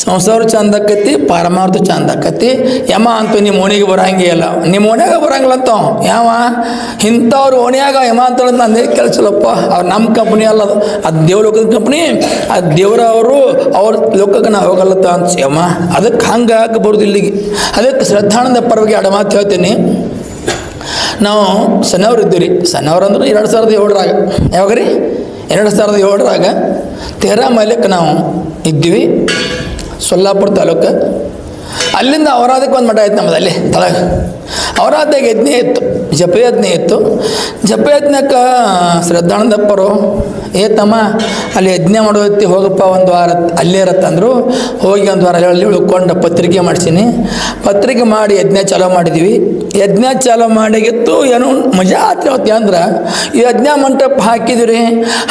ಸಂಸಾರ ಚಂದ ಆಕತಿ, ಪಾರಮಾರ್ಥ ಚಂದ ಆಕತಿ. ಯಮ ಅಂತೂ ನಿಮ್ಮ ಓಣಿಗೆ ಬರಂಗೇ ಇಲ್ಲ, ನಿಮ್ಮ ಓಣ್ಯಾಗ ಬರಂಗಿಲ್ಲ ಅಂತ ಯಾವ ಇಂಥವ್ರು ಓಣಿಯಾಗ ಯಮ ಅಂತ ನಂದೇ ಕೆಲಸಲ್ಲಪ್ಪ. ಅವ್ರು ನಮ್ಮ ಕಂಪ್ನಿ ಅಲ್ಲ, ಅದು ದೇವ್ರ ಲೋಕದ ಕಂಪ್ನಿ, ಅದು ದೇವರವರು ಅವ್ರ ಲೋಕಕ್ಕೆ ನಾವು ಹೋಗಲ್ಲತ್ತ ಅಂತ ಯಮ. ಅದಕ್ಕೆ ಹಂಗಾಗಿ ಬರೋದು ಇಲ್ಲಿಗೆ. ಅದಕ್ಕೆ ಶ್ರದ್ಧಾನಂದ ಪರವಾಗಿ ಎರಡು ಮಾತು ಹೇಳ್ತೀನಿ. ನಾವು ಸಣ್ಣವ್ರು ಇದ್ದೀವಿ ರೀ, ಸಣ್ಣವ್ರು ಅಂದ್ರೆ 2007ರಾಗ, ಯಾವಾಗ ರೀ 2007ರಾಗ ತೇರಾ ಮೈಲಕ್ಕೆ ನಾವು ಇದ್ದೀವಿ, ಸೊಲ್ಲಾಪುರ ತಾಲೂಕು. ಅಲ್ಲಿಂದ ಅವರಾಧಕ್ಕೆ ಒಂದು ಮಠ ಆಯ್ತು ನಮ್ಮದು, ಅಲ್ಲಿ ತಳಗ ಅವರಾಧಾಗ ಯಜ್ಞ ಇತ್ತು, ಜಪ ಯಜ್ಞ ಇತ್ತು. ಜಪ ಯಜ್ಞಕ್ಕೆ ಶ್ರದ್ಧಾನಂದಪ್ಪರು ತಮ್ಮ ಅಲ್ಲಿ ಯಜ್ಞ ಮಾಡೋದತ್ತಿ ಹೋಗಪ್ಪ ಒಂದು ವಾರ ಅಲ್ಲೇ ಇರತ್ತಂದ್ರು. ಹೋಗಿ ಒಂದು ವಾರ ಅಲ್ಲಿ ಉಳ್ಕೊಂಡು ಪತ್ರಿಕೆ ಮಾಡಿಸೀನಿ. ಪತ್ರಿಕೆ ಮಾಡಿ ಯಜ್ಞ ಚಾಲೂ ಮಾಡಿದ್ವಿ. ಯಜ್ಞ ಚಾಲೂ ಮಾಡಿಗಿತ್ತು ಏನೋ ಮಜಾ ಆತ್ರಿ ಅಂದ್ರೆ ಈ ಯಜ್ಞ ಮಂಟಪ ಹಾಕಿದ್ವಿ ರೀ.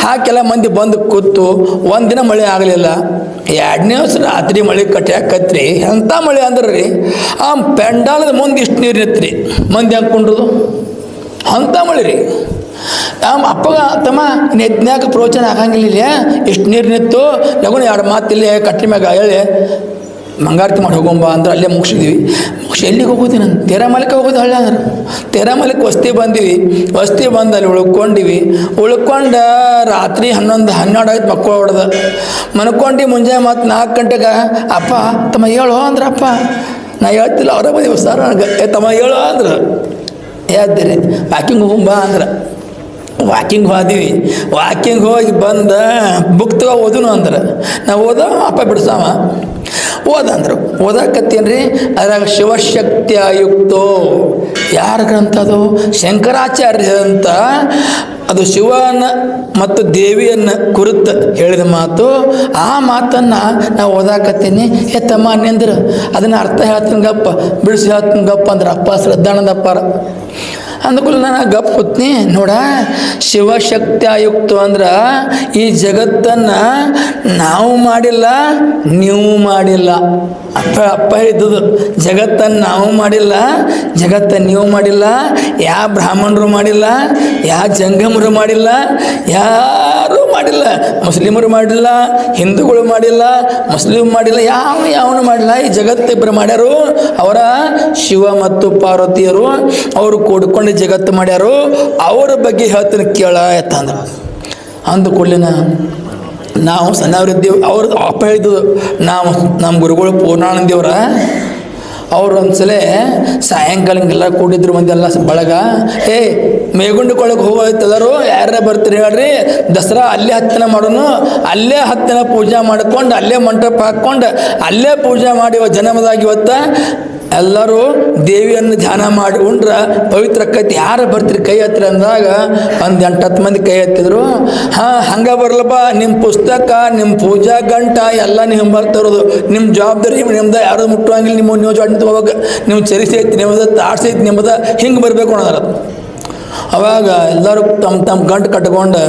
ಹಾಕೆಲ್ಲ ಮಂದಿ ಬಂದು ಕೂತು ಒಂದಿನ ಮಳೆ ಆಗಲಿಲ್ಲ. 2ನೇ ದಿವಸ ರಾತ್ರಿ ಮಳೆ ಕಟ್ಟಿ ಎಂಥ ಮಳೆ ಅಂದ್ರೆ ರೀ, ಆ ಪೆಂಡಾಲದ ಮುಂದೆ ಇಷ್ಟು ನೀರು ನಿತ್ರಿ, ಮಂದಿ ಹಾಕ್ಕೊಂಡ್ರದು ಅಂಥ ಮಳೆ ರೀ. ನಮ್ಮ ಅಪ್ಪಗ ತಮ್ಮ ಯಜ್ಞಾಕ ಪ್ರೋಚನ ಆಗಂಗಿಲ್ಲ, ಇಷ್ಟು ನೀರು ನಿತ್ತು, ಲಗುನ 2 ಮಾತಿಲ್ಲಿ ಕಟ್ಟಿ ಮ್ಯಾಗ ಹೇಳಿ ಮಂಗಾರತಿ ಮಾಡಿ ಹೋಗೊಂಬ ಅಂದ್ರೆ ಅಲ್ಲೇ ಮುಗಿಸಿದ್ವಿ. ಎಲ್ಲಿಗೆ ಹೋಗೋದು, ನಾನು ತೇರಾಮಲಕ್ಕೆ ಹೋಗೋದು. ಹಳ್ಳಿ ಅಂದ್ರೆ ತೇರಾಮಲಕ್ಕೆ ವಸ್ತಿ ಬಂದಿವಿ. ವಸ್ತಿ ಬಂದು ಅಲ್ಲಿ ಉಳ್ಕೊಂಡಿವಿ. ಉಳ್ಕೊಂಡು ರಾತ್ರಿ 11-12 ಆಯ್ತು ಮಕ್ಕಳು ಹೊಡೆದ ಮನ್ಕೊಂಡು ಮುಂಜಾನೆ ಮತ್ತು 4 ಗಂಟೆಗೆ ಅಪ್ಪ ತಮ್ಮ ಹೇಳೋ ಅಂದ್ರೆ, ಅಪ್ಪ ನಾ ಹೇಳ್ತಿಲ್ಲ, ಅವರ ಬಂದಿವಿ ಸರ್ ನನಗೆ ತಮ್ಮ ಹೇಳೋ ಅಂದ್ರೆ ಹೇಳ್ತೀರಿ. ವಾಕಿಂಗ್ ಹೋಗುಂಬ ಅಂದ್ರೆ ವಾಕಿಂಗ್ ಹೋದಿವಿ. ವಾಕಿಂಗ್ ಹೋಗಿ ಬಂದು ಬುಕ್ ತಗೋ ಓದನು ಅಂದ್ರೆ ನಾವು ಅಪ್ಪ ಬಿಡ್ಸಾವ ಓದಂದ್ರು. ಓದಕತ್ತೀನಿ ರೀ. ಅದ್ರಾಗ ಶಿವಶಕ್ತಿಯುಕ್ತೋ ಯಾರ ಗ್ರಂಥ ಅದು? ಶಂಕರಾಚಾರ್ಯ ಅಂತ. ಅದು ಶಿವನ ಮತ್ತು ದೇವಿಯನ್ನು ಕುರಿತು ಹೇಳಿದ ಮಾತು. ಆ ಮಾತನ್ನು ನಾವು ಓದಾಕತ್ತೀನಿ. ತಮ್ಮ ಅನ್ನಂದ್ರೆ ಅದನ್ನು ಅರ್ಥ ಹೇಳ್ತೀನಿ ಗಪ್ಪ, ಬಿಡಿಸಿ ಹೇಳ್ತೀನಿ ಗಪ್ಪ ಅಂದ್ರೆ ಅಪ್ಪ ಶ್ರದ್ಧಾನಂದಪ್ಪರ ಅಂದ್ಕೂಲ ನಾನು ಗಪ್ ಕೂತ್ನಿ. ನೋಡ, ಶಿವಶಕ್ತಿಯುಕ್ತ ಅಂದ್ರೆ ಈ ಜಗತ್ತನ್ನು ನಾವು ಮಾಡಿಲ್ಲ, ನೀವು ಮಾಡಿಲ್ಲ. ಅಪ್ಪ ಹೇಳಿದ್ದು ಜಗತ್ತನ್ನು ನಾವು ಮಾಡಿಲ್ಲ, ಜಗತ್ತನ್ನು ನೀವು ಮಾಡಿಲ್ಲ, ಯಾವ ಬ್ರಾಹ್ಮಣರು ಮಾಡಿಲ್ಲ, ಯಾವ ಜಂಗಮರು ಮಾಡಿಲ್ಲ, ಯಾರೂ ಮಾಡಿಲ್ಲ. ಮುಸ್ಲಿಮರು ಮಾಡಿಲ್ಲ, ಹಿಂದೂಗಳು ಮಾಡಿಲ್ಲ, ಮುಸ್ಲಿಮ್ ಮಾಡಿಲ್ಲ, ಯಾವನು ಮಾಡಿಲ್ಲ. ಈ ಜಗತ್ತಿಬ್ಬರು ಮಾಡ್ಯಾರು. ಅವರ ಶಿವ ಮತ್ತು ಪಾರ್ವತಿಯರು, ಅವರು ಕೂಡ್ಕೊಂಡು ಜಗತ್ತು ಮಾಡ್ಯಾರು. ಅವರ ಬಗ್ಗೆ ಹೇಳ್ತೀನಿ ಕೇಳ ಎತ್ತಂದ್ರೆ ಅಂದ ಕೂಡಲಿನ ನಾವು ಸಣ್ಣವರಿದ್ದೀವಿ. ಅವ್ರು ಅಪ್ಪ ಹೇಳಿದ್ದು, ನಾವು ನಮ್ಮ ಗುರುಗಳು ಪೂರ್ಣಾನಂದೇವ್ರ ಅವ್ರು ಒಂದ್ಸಲ ಸಾಯಂಕಾಲ ಹಿಂಗೆಲ್ಲ ಕೂಡಿದ್ರು ಮಂದೆಲ್ಲ ಬಳಗ. ಮೇಗುಂಡಿಕೊಳ್ಳಕ್ಕೆ ಹೋಗೋಯ್ತಲ್ಲರು, ಯಾರೇ ಬರ್ತೀರಿ ಹೇಳ್ರಿ, ದಸರಾ ಅಲ್ಲೇ 10 ದಿನ ಮಾಡೋನು, ಅಲ್ಲೇ 10 ದಿನ ಪೂಜೆ ಮಾಡ್ಕೊಂಡು ಅಲ್ಲೇ ಮಂಟಪ ಹಾಕ್ಕೊಂಡು ಅಲ್ಲೇ ಪೂಜೆ ಮಾಡಿ ಜನ್ಮದಾಗ ಇವತ್ತು ಎಲ್ಲರೂ ದೇವಿಯನ್ನು ಧ್ಯಾನ ಮಾಡಿ ಉಂಡ್ರೆ ಪವಿತ್ರ ಆಕೈತಿ. ಯಾರು ಬರ್ತೀರಿ ಕೈ ಹತ್ತಿರ ಅಂದಾಗ ಒಂದು 8-10 ಮಂದಿ ಕೈ ಹತ್ತಿದ್ರು. ಹಂಗೆ ಬರಲಪ್ಪ, ನಿಮ್ಮ ಪುಸ್ತಕ, ನಿಮ್ಮ ಪೂಜಾ ಗಂಟ ಎಲ್ಲ ನೀವು ಬರ್ತಿರೋದು, ನಿಮ್ಮ ಜವಾಬ್ದಾರಿ ನಿಮ್ದು, ಯಾರು ಮುಟ್ಟುವಂಗಿಲ್ಲ. ನೀವು ಜಾಡ್ ಹೋಗ, ನೀವು ಚರಿಸಿ ಐತಿ ನಿಮ್ಮದು, ತಾಡ್ಸಿ ಐತಿ ನಿಮ್ಮದು, ಹಿಂಗೆ ಬರಬೇಕು ಅನ್ನೋದ್ರ. ಅವಾಗ ಎಲ್ಲರೂ ತಮ್ಮ ಗಂಟು ಕಟ್ಕೊಂಡು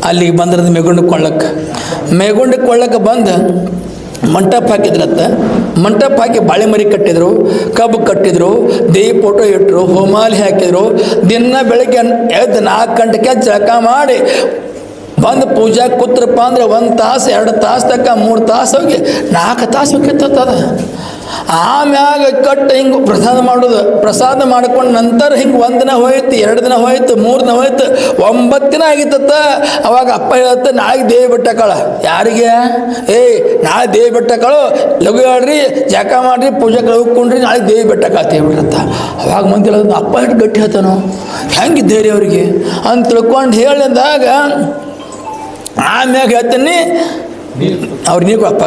ಅಲ್ಲಿಗೆ ಬಂದಿರೋದು ಮೇಗುಂಡಕ್ಕೆ ಕೊಳ್ಳಕ್ಕೆ ಬಂದು ಮಂಟಪ ಹಾಕಿದ್ರತ್ತ. ಮಂಟಪ ಹಾಕಿ ಬಾಳೆ ಮರಿ ಕಟ್ಟಿದ್ರು, ಕಬ್ಬು ಕಟ್ಟಿದ್ರು, ದೇವಿ ಫೋಟೋ ಇಟ್ಟರು, ಹೋಮಾಲಿ ಹಾಕಿದ್ರು. ದಿನ ಬೆಳಗ್ಗೆ ಎದ್ದು 4 ಗಂಟೆಗೆ ಜಳಕ ಮಾಡಿ ಬಂದು ಪೂಜಾ ಕೂತ್ರಪ್ಪ ಅಂದ್ರೆ 1 ತಾಸು 2 ತಾಸು ತಕ್ಕ 3 ತಾಸು ಹೋಗಿ 4 ತಾಸು ಹೋಗಿತ್ತದ. ಆಮ್ಯಾಗ ಕಟ್ಟು ಹಿಂಗೆ ಪ್ರಸಾದ ಮಾಡೋದು. ಪ್ರಸಾದ ಮಾಡ್ಕೊಂಡು ನಂತರ ಹಿಂಗೆ 1 ದಿನ ಹೋಯ್ತು, 2 ದಿನ ಹೋಯ್ತು, 3 ದಿನ ಹೋಯ್ತು, 9 ದಿನ ಆಗಿತ್ತ. ಅವಾಗ ಅಪ್ಪ ಹೇಳುತ್ತೆ, ನಾಳೆಗೆ ದೇವಿ ಬೆಟ್ಟಕಾಳ. ಯಾರಿಗೆ? ನಾಳೆ ದೇವಿ ಬೆಟ್ಟಕಾಳು, ಲಘು ಹೇಳ್ರಿ, ಜಾಕ ಮಾಡ್ರಿ, ಪೂಜೆ ಹೋಗ್ಕೊಂಡ್ರಿ, ನಾಳೆ ದೇವಿ ಬೆಟ್ಟಕಾಳ ಹೇಳ್ಬಿಟ್ರತ್ತ. ಅವಾಗ ಮಂದಿ ಹೇಳೋದು, ಅಪ್ಪ ಎಷ್ಟು ಗಟ್ಟಿ ಹೇಳ್ತಾನೋ, ಹೆಂಗಿದ್ದೇರಿ ಅವ್ರಿಗೆ ಅಂತ ತಿಳ್ಕೊಂಡು ಹೇಳಿದಾಗ ಆಮ್ಯಾಗ ಹೇಳ್ತೀನಿ ಅವ್ರು ನೀವು ಅಪ್ಪ.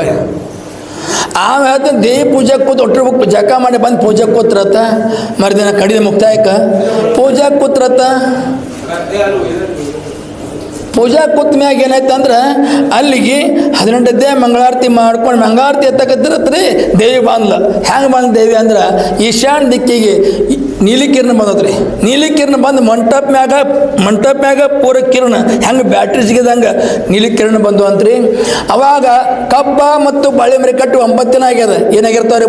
ಆಮೇಲೆ ಹೇಳ್ತಾನೆ ದೇವಿ ಪೂಜೆ ಕೂತು ಒಟ್ಟರು ಜಕ ಮಾಡಿ ಬಂದು ಪೂಜೆ ಕೂತ್ರತ್ತ. ಮರುದಿನ ಕಡಿದ ಮುಕ್ತಾಯಕ್ಕೆ ಪೂಜೆ ಕೂತ್ರತ್ತ. ಪೂಜಾ ಕೂತ ಮ್ಯಾಗ ಏನಾಯ್ತು ಅಂದ್ರೆ ಅಲ್ಲಿಗೆ 18 ಮಂಗಳಾರತಿ ಮಾಡ್ಕೊಂಡು ಮಂಗಳಾರತಿ ಎತ್ತಕತ್ತಿರತ್ರಿ ದೇವಿ ಬಂದ್ಲ. ಹೆಂಗೆ ಬಂದ ದೇವಿ ಅಂದ್ರೆ ಈಶಾನ್ಯ ದಿಕ್ಕಿಗೆ ನೀಲಿಕಿರಣ ಬಂದದ್ರಿ. ನೀಲಿಕಿರಣ ಬಂದು ಮಂಟಪ ಮ್ಯಾಗ ಪೂರ ಕಿರಣ ಹೆಂಗೆ ಬ್ಯಾಟ್ರಿ ಸಿಗಿದಂಗೆ ನೀಲಿಕಿರಣ ಬಂದು ಅಂತ್ರಿ. ಅವಾಗ ಕಬ್ಬ ಮತ್ತು ಬಾಳೆ ಮರಿ ಕಟ್ಟು 9 ದಿನ ಆಗ್ಯದ. ಏನಾಗಿರ್ತಾವ್ರಿ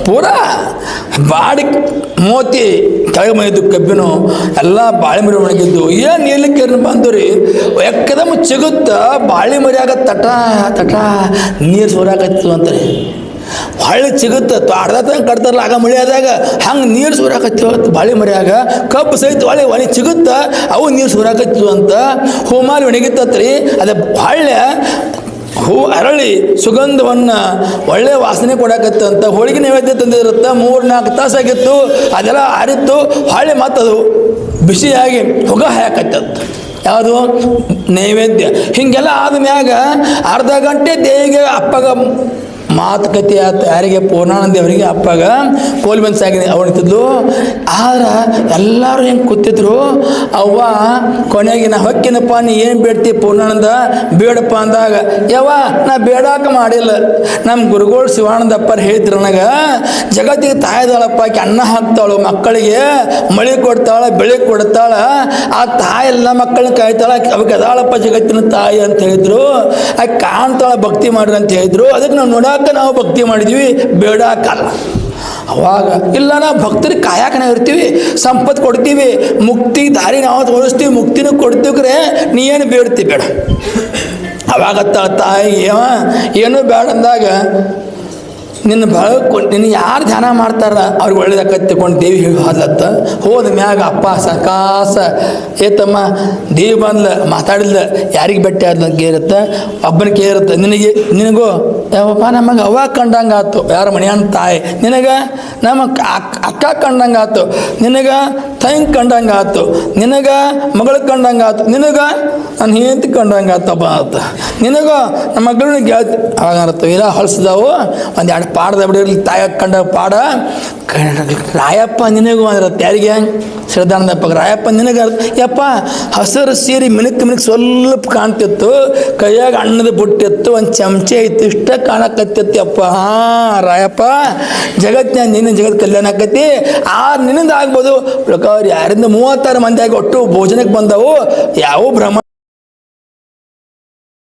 ಪೂರಾ ಬಾಡಿ ಮೋತಿ ಕೆಳಗೆ ಮೈದು ಕಬ್ಬಿನು ಎಲ್ಲ ಬಾಳೆ ಮರಿ ಒಣಗಿದ್ದು ಏನು ಇರ್ಲಿಕ್ಕೆ ಬಂದು ರೀ ಎಕ್ಕದಮ್ಮ ಚಿಗುತ್ತ ಬಾಳೆ ಮರಿಯಾಗ ತಟ ತಟ ನೀರು ಸೋರಾಕತ್ತಿದ್ವು ಅಂತಾರೆ. ಹೊಳ್ಳಿ ಚಿಗುತ್ತೆ ಅರ್ಧ ಕಟ್ತಾರಲ್ಲ ಆಗ ಮಳೆ ಆದಾಗ ಹಂಗೆ ನೀರು ಸೂರಾಕತ್ತಿವ ಬಾಳೆ ಮರಿಯಾಗ ಕಬ್ಬು ಸಹಿತ ಒಳ್ಳೆ ಚಿಗುತ್ತ ಅವು ನೀರು ಸೂರಾಕತ್ತಿದ್ವು ಅಂತ ಹೂಮಾಲಿ ಒಣಗಿತ್ತತ್ರಿ. ಅದೇ ಹೊಳ್ಳೆ ಹೂ ಅರಳಿ ಸುಗಂಧವನ್ನು ಒಳ್ಳೆ ವಾಸನೆ ಕೊಡಕತ್ತಂತ ಹೋಳಿಗೆ ನೈವೇದ್ಯ ತಂದಿರುತ್ತೆ. 3-4 ತಾಸಾಗಿತ್ತು, ಅದೆಲ್ಲ ಅರಿತು ಹೊಳ್ಳೆ ಮತ್ತದು ಬಿಸಿಯಾಗಿ ಹೊಗ ಹಾಕತ್ತತ್ತು. ಯಾವುದು ನೈವೇದ್ಯ. ಹೀಗೆಲ್ಲ ಆದ್ಮ್ಯಾಗ ಅರ್ಧ ಗಂಟೆ ದೇವಿಗೆ ಅಪ್ಪಗ ಮಾತುಕತೆ ಆಯ್ತು. ಯಾರಿಗೆ? ಪೂರ್ಣಾನಂದ ದೇವರಿಗೆ ಅಪ್ಪಾಗ ಕೋಲ್ಬೆನ್ ಸಾಗಿದೆ ಅವನಿತಿದ್ಲು. ಆದ್ರೆ ಎಲ್ಲರೂ ಹೆಂಗೆ ಕೂತಿದ್ರು. ಅವ್ವ ಕೊನೆಗೆ ನಾ ಹೊಕ್ಕಿನಪ್ಪ, ನೀ ಏನು ಬೇಡ್ತಿ ಪೂರ್ಣಾನಂದ? ಬೇಡಪ್ಪ ಅಂದಾಗ ಯವ್ವ ನಾ ಬೇಡಾಕ ಮಾಡಿಲ್ಲ. ನಮ್ಮ ಗುರುಗಳು ಶಿವಾನಂದಪ್ಪರು ಹೇಳಿದ್ರು ನನಗೆ, ಜಗತ್ತಿಗೆ ತಾಯಿದಾಳಪ್ಪ, ಆಕೆ ಅನ್ನ ಹಾಕ್ತಾಳು, ಮಕ್ಕಳಿಗೆ ಮಳೆ ಕೊಡ್ತಾಳೆ, ಬೆಳೆ ಕೊಡ್ತಾಳ, ಆ ತಾಯಿ ಎಲ್ಲ ಮಕ್ಕಳನ್ನ ಕಾಯ್ತಾಳ, ಅವಕ್ಕೆ ಅದಾಳಪ್ಪ ಜಗತ್ತಿನ ತಾಯಿ ಅಂತ ಹೇಳಿದ್ರು. ಆಕೆ ಕಾಣ್ತಾಳ, ಭಕ್ತಿ ಮಾಡ್ರಿ ಅಂತ ಹೇಳಿದ್ರು. ಅದಕ್ಕೆ ನಾವು ನೋಡಾಕ ನಾವು ಭಕ್ತಿ ಮಾಡಿದ್ವಿ, ಬೇಡಾಕಲ್ಲ. ಅವಾಗ ಇಲ್ಲ, ನಾವು ಭಕ್ತರಿಗೆ ಕಾಯಕನ ಇರ್ತೀವಿ, ಸಂಪತ್ತು ಕೊಡ್ತೀವಿ, ಮುಕ್ತಿ ದಾರಿ ನಾವು ತೋರಿಸ್ತೀವಿ, ಮುಕ್ತಿನೂ ಕೊಡ್ತೀವ್ರೆ, ನೀ ಏನು ಬೇಡ್ತೀವಿ ಬೇಡ. ಅವಾಗ ತಾಯಿ ಏನೂ ಬೇಡ ಅಂದಾಗ ನಿನ್ನ ನಿನ್ನ ಯಾರು ಧ್ಯಾನ ಮಾಡ್ತಾರ ಅವ್ರಿಗೆ ಒಳ್ಳೇದಾಕತ್ತಿಕೊಂಡು ದೇವಿ ಹೇಳಿ ಹೋದ್ಲತ್ತ. ಹೋದ ಮ್ಯಾಗ ಅಪ್ಪ ಸಾಕಾಸ ಏತಮ್ಮ ದೇವಿ ಬಂದ್ಲ, ಮಾತಾಡಿದ್ಲ, ಯಾರಿಗೆ ಬೆಟ್ಟ ಕೇರುತ್ತೆ, ಒಬ್ಬನ ಕೇರುತ್ತೆ. ನಿನಗೂ ಯಾವಪ್ಪ ನಮಗೆ ಅವ್ವ ಕಂಡಂಗೆ ಆಯ್ತು, ಯಾರ ಮನೆಯನ್ನ ತಾಯಿ, ನಿನಗೆ ನಮ್ಮ ಅಕ್ಕ ಕಂಡಂಗೆ ಆಯ್ತು, ನಿನಗೆ ತಂಗಿ ಕಂಡಂಗೆ ಆಯ್ತು, ನಿನಗೆ ಮಗಳು ಕಂಡಂಗೆ ಆಯ್ತು, ನಿನಗೆ ನನ್ನ ಹೆಂಡತಿ ಕಂಡಂಗೆ ಆಯ್ತಪ್ಪ ಆಯ್ತು, ನಿನಗೂ ನಮ್ಮ ಮಗಳನ್ನ ಗೆಳತಿ ಅವಾಗ ಅರ್ಥ ಇಲ್ಲ ಹೊಲ್ಸಿದಾವು. ಒಂದೆರಡು ಪಾಡ್ದ ಬಿಡಿರ್ಲಿ ತಾಯಿ ಕಂಡ ಪಾಡ ರಾಯಪ್ಪ ನಿನಗೂ ಅಂದಿರತ್ತೆ. ಯಾರಿಗೆ? ಶ್ರದ್ಧಾನಂದಪ್ಪ. ರಾಯಪ್ಪ ನಿನಗೆ ಯಪ್ಪ ಹಸಿರು ಸೀರೆ ಮಿಣಕ್ ಸ್ವಲ್ಪ ಕಾಣ್ತಿತ್ತು, ಕೈಯಾಗ ಅನ್ನದ ಬುಟ್ಟಿತ್ತು, ಒಂದು ಚಮಚೆ ಇತ್ತು, ಇಷ್ಟ ಕಾಣಕತ್ತಿತ್ತು. ಅಪ್ಪ ಹಾಂ ರಾಯಪ್ಪ, ಜಗತ್ತಿನ ನಿನ್ನ ಜಗತ್ ಕಲ್ಯಾಣ ಆಕತಿ, ನಿನ್ನಿಂದ ಆಗ್ಬೋದು. ಯಾರಿಂದ 36 ಮಂದಿ ಆಗಿ ಒಟ್ಟು ಭೋಜನಕ್ಕೆ ಬಂದವು. ಯಾವ ಬ್ರಹ್ಮ